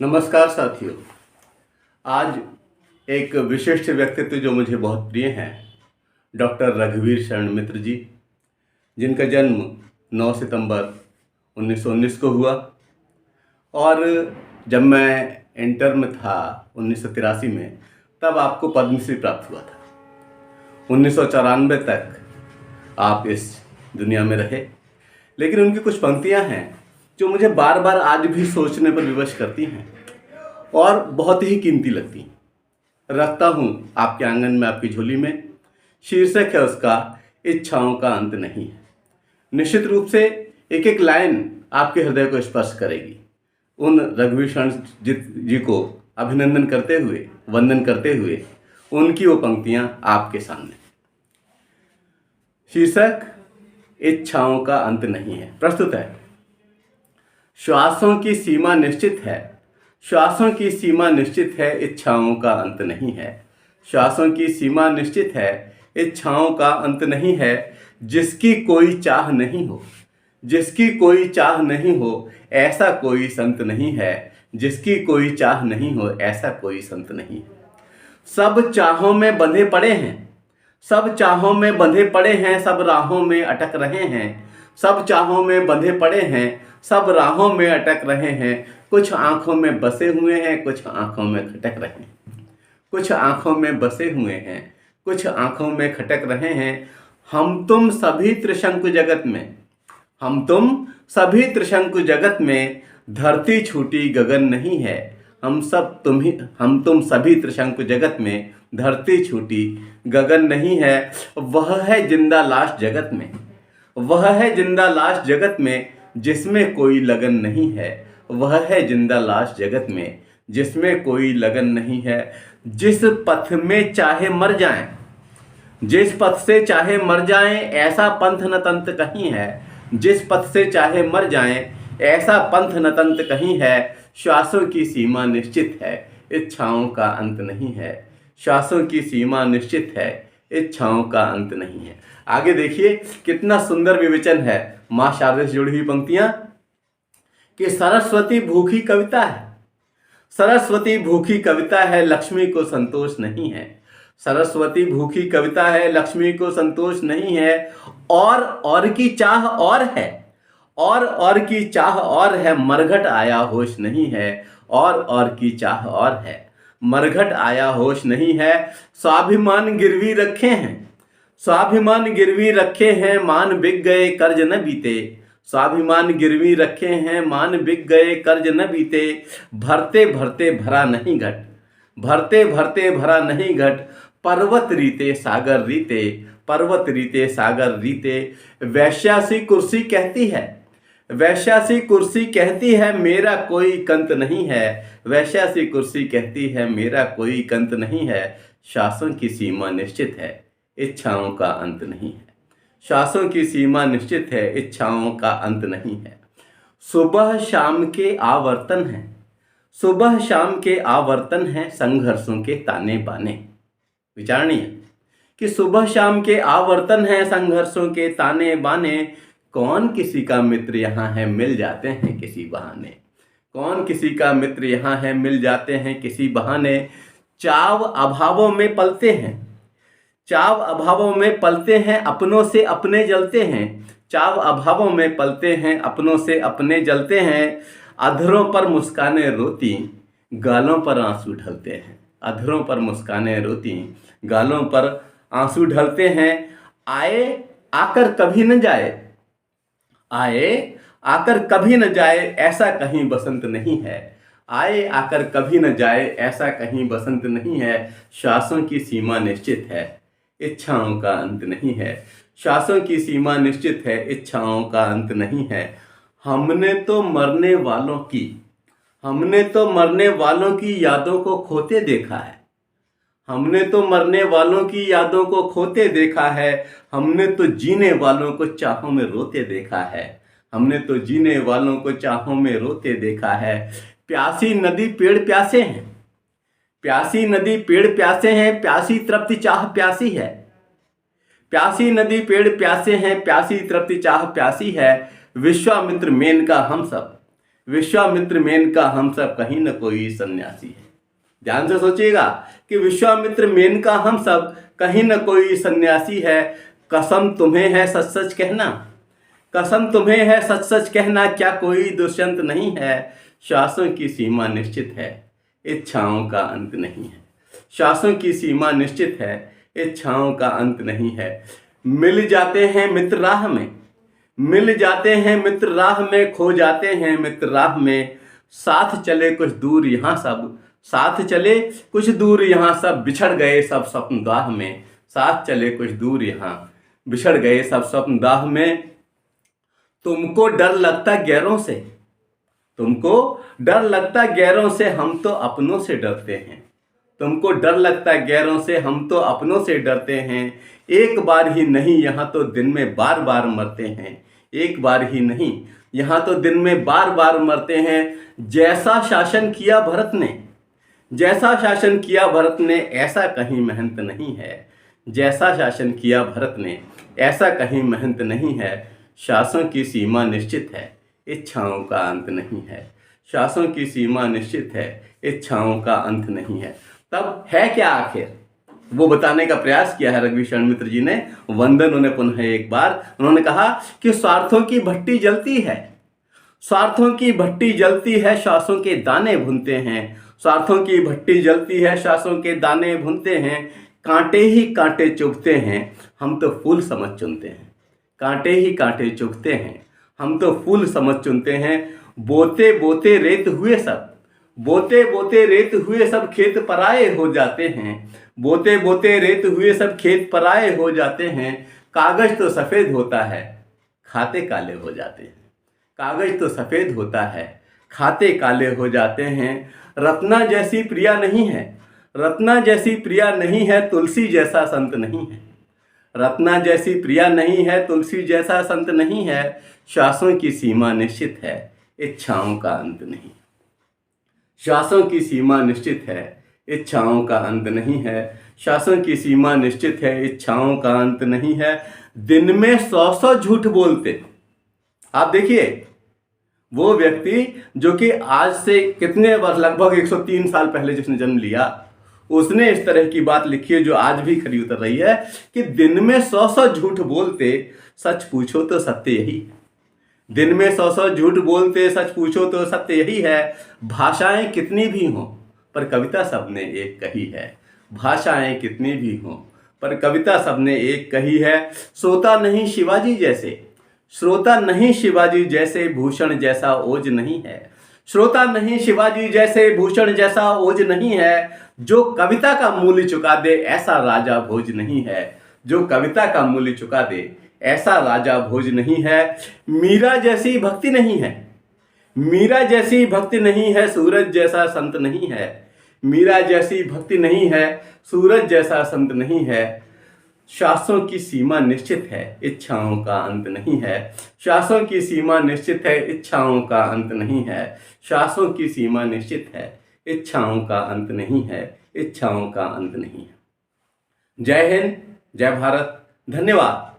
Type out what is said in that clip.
नमस्कार साथियों। आज एक विशिष्ट व्यक्तित्व जो मुझे बहुत प्रिय हैं, डॉक्टर रघुवीर शरण मित्र जी, जिनका जन्म 9 सितंबर 1919 को हुआ और जब मैं इंटर में था 1983 में, तब आपको पद्मश्री प्राप्त हुआ था। 1994 तक आप इस दुनिया में रहे, लेकिन उनकी कुछ पंक्तियां हैं जो मुझे बार बार आज भी सोचने पर विवश करती हैं और बहुत ही कीमती लगती हैं। रखता हूँ आपके आंगन में आपकी झोली में, शीर्षक है उसका इच्छाओं का अंत नहीं है। निश्चित रूप से एक एक लाइन आपके हृदय को स्पर्श करेगी। उन रघुवीर शरण जी को अभिनंदन करते हुए, वंदन करते हुए उनकी वो पंक्तियां आपके सामने। शीर्षक इच्छाओं का अंत नहीं है। प्रस्तुत है। श्वासों की सीमा निश्चित है, श्वासों की सीमा निश्चित है, इच्छाओं का अंत नहीं है। श्वासों की सीमा निश्चित है, इच्छाओं का अंत नहीं है। जिसकी कोई चाह नहीं हो, जिसकी कोई चाह नहीं हो, ऐसा कोई संत नहीं है। जिसकी कोई चाह नहीं हो, ऐसा कोई संत नहीं है। सब चाहों में बंधे पड़े हैं, सब चाहों में बंधे पड़े हैं, सब राहों में अटक रहे हैं। सब चाहों में बंधे पड़े हैं, सब राहों में अटक रहे हैं। कुछ आंखों में बसे हुए हैं, कुछ आंखों में खटक रहे हैं। कुछ आंखों में बसे हुए हैं, कुछ आंखों में खटक रहे हैं। हम तुम सभी त्रिशंकु जगत में, हम तुम सभी त्रिशंकु जगत में, धरती छूटी गगन नहीं है। हम तुम सभी त्रिशंकु जगत में, धरती छूटी गगन नहीं है। वह है जिंदा लाश जगत में, वह है जिंदा लाश जगत में, जिसमें कोई लगन नहीं है। वह है जिंदा लाश जगत में, जिसमें कोई लगन नहीं है। जिस पथ में चाहे मर जाएं, जिस पथ से चाहे मर जाएं, ऐसा पंथ न तंत कहीं है। जिस पथ से चाहे मर जाएं, ऐसा पंथ न तंत कहीं है। श्वासों की सीमा निश्चित है, इच्छाओं का अंत नहीं है। श्वासों की सीमा निश्चित है, इच्छाओं का अंत नहीं है। आगे देखिए कितना सुंदर विवेचन है। मां शारदा से जुड़ी हुई पंक्तियां कि सरस्वती भूखी कविता है, सरस्वती भूखी कविता है, लक्ष्मी को संतोष नहीं है। सरस्वती भूखी कविता है, लक्ष्मी को संतोष नहीं है। और की चाह और है, और की चाह और है, मरघट आया होश नहीं है। और की चाह और है, मरघट आया होश नहीं है। स्वाभिमान गिरवी रखे हैं, स्वाभिमान गिरवी रखे हैं, मान बिक गए कर्ज न बीते। स्वाभिमान गिरवी रखे हैं, मान बिक गए कर्ज न बीते। भरते भरते भरा नहीं घट, भरते भरते भरा नहीं घट। पर्वत रीते सागर रीते, पर्वत रीते सागर रीते। वैश्यासी कुर्सी कहती है, वैश्यासी कुर्सी कहती है, मेरा कोई कंत नहीं है। वैश्यासी कुर्सी कहती है, मेरा कोई कंत नहीं है। श्वासों की सीमा निश्चित है, इच्छाओं का अंत नहीं है। श्वासों की सीमा निश्चित है, इच्छाओं का अंत नहीं है। सुबह शाम के आवर्तन हैं, सुबह शाम के आवर्तन हैं, संघर्षों के ताने बाने। विचारणीय कि सुबह शाम के आवर्तन हैं, संघर्षों के ताने बाने। कौन किसी का मित्र यहाँ है, मिल जाते हैं किसी बहाने। कौन किसी का मित्र यहाँ है, मिल जाते हैं किसी बहाने। चाव अभावों में पलते हैं, चाव अभावों में पलते हैं, अपनों से अपने जलते हैं। चाव अभावों में पलते हैं, अपनों से अपने जलते हैं। अधरों पर मुस्काने रोती, गालों पर आंसू ढलते हैं। अधरों पर मुस्काने रोती, गालों पर आंसू ढलते हैं। आए आकर कभी न जाए, आए आकर कभी न जाए, ऐसा कहीं बसंत नहीं है। आए आकर कभी न जाए, ऐसा कहीं बसंत नहीं है। श्वासों की सीमा निश्चित है, इच्छाओं का अंत नहीं है। श्वासों की सीमा निश्चित है, इच्छाओं का अंत नहीं है। हमने तो मरने वालों की, हमने तो मरने वालों की यादों को खोते देखा है। हमने तो मरने वालों की यादों को खोते देखा है। हमने तो जीने वालों को चाहों में रोते देखा है। हमने तो जीने वालों को चाहों में रोते देखा है। प्यासी नदी पेड़ प्यासे हैं, प्यासी नदी पेड़ प्यासे हैं, प्यासी तृप्ति चाह प्यासी है। प्यासी नदी पेड़ प्यासे हैं, प्यासी तृप्ति चाह प्यासी है। विश्वामित्र मेनका हम सब, विश्वामित्र मेनका हम सब कहीं न कोई सन्यासी है। ध्यान से सोचिएगा कि विश्वामित्र मेनका हम सब कहीं न कोई सन्यासी है। कसम तुम्हें है सच सच कहना, कसम तुम्हें है सच सच कहना, क्या कोई दुष्यंत नहीं है। श्वासों की सीमा निश्चित है, इच्छाओं का अंत नहीं है। श्वासों की सीमा निश्चित है, इच्छाओं का अंत नहीं है। मिल जाते हैं मित्र राह में, मिल जाते हैं मित्र राह में, खो जाते हैं मित्र राह में। साथ चले कुछ दूर यहाँ सब, साथ चले कुछ दूर यहाँ सब, बिछड़ गए सब स्वप्न दाह में। साथ चले कुछ दूर यहाँ, बिछड़ गए सब स्वप्न दाह में। तुमको डर लगता गैरों से, तुमको डर लगता गैरों से, हम तो अपनों से डरते हैं। तुमको डर लगता गैरों से, हम तो अपनों से डरते हैं। एक बार ही नहीं यहाँ तो दिन में बार बार मरते हैं, एक बार ही नहीं यहाँ तो दिन में बार बार मरते हैं। जैसा शासन किया भरत ने, जैसा शासन किया भरत ने, ऐसा कहीं मेहनत नहीं है। जैसा शासन किया भरत ने, ऐसा कहीं मेहनत नहीं है। शासन की सीमा निश्चित है, इच्छाओं का अंत नहीं है। शासन की सीमा निश्चित है, इच्छाओं का अंत नहीं है। तब है क्या आखिर, वो बताने का प्रयास किया है रघुवीर शरण मित्र जी ने। वंदन उन्हें पुनः एक बार। उन्होंने कहा कि स्वार्थों की भट्टी जलती है, स्वार्थों की भट्टी जलती है, श्वासों के दाने भुनते हैं। स्वार्थों की भट्टी जलती है, श्वासों के दाने भुनते हैं। कांटे ही कांटे चुभते हैं, हम तो फूल समझ चुनते हैं। कांटे ही कांटे चुभते हैं, हम तो फूल समझ चुनते हैं। बोते बोते रेत हुए सब, बोते बोते रेत हुए सब, खेत पराए हो जाते हैं। बोते बोते रेत हुए सब, खेत पराए हो जाते हैं। कागज तो सफ़ेद होता है, खाते काले हो जाते हैं। कागज तो सफ़ेद होता है, खाते काले हो जाते हैं। रत्ना जैसी प्रिया नहीं है, रत्ना जैसी प्रिया नहीं है, तुलसी जैसा संत नहीं है। रत्ना जैसी प्रिया नहीं है, तुलसी जैसा संत नहीं है। श्वासों की सीमा निश्चित है, इच्छाओं का अंत नहीं। श्वासों की सीमा निश्चित है, इच्छाओं का अंत नहीं है। श्वासों की सीमा निश्चित है, इच्छाओं का अंत नहीं है। दिन में 100 झूठ बोलते, आप देखिए वो व्यक्ति जो कि आज से कितने वर्ष, लगभग 103 साल पहले जिसने जन्म लिया, उसने इस तरह की बात लिखी है जो आज भी खरी उतर रही है कि दिन में 100 झूठ बोलते, सच पूछो तो सत्य यही है। दिन में 100 झूठ बोलते, सच पूछो तो सत्य यही है। भाषाएं कितनी भी हों पर कविता सबने एक कही है। भाषाएं कितनी भी हों पर कविता सबने एक कही है। सोता नहीं शिवाजी जैसे, श्रोता नहीं शिवाजी जैसे, भूषण जैसा ओज नहीं है। श्रोता नहीं शिवाजी जैसे, भूषण जैसा ओज नहीं है। जो कविता का मूल्य चुका दे, ऐसा राजा भोज नहीं है। जो कविता का मूल्य चुका दे, ऐसा राजा भोज नहीं है। मीरा जैसी भक्ति नहीं है, मीरा जैसी भक्ति नहीं है, सूरज जैसा संत नहीं है। मीरा जैसी भक्ति नहीं है, सूरज जैसा संत नहीं है। श्वासों की सीमा निश्चित है, इच्छाओं का अंत नहीं है। श्वासों की सीमा निश्चित है, इच्छाओं का अंत नहीं है। श्वासों की सीमा निश्चित है, इच्छाओं का अंत नहीं है। इच्छाओं का अंत नहीं है। जय हिंद, जय भारत, धन्यवाद।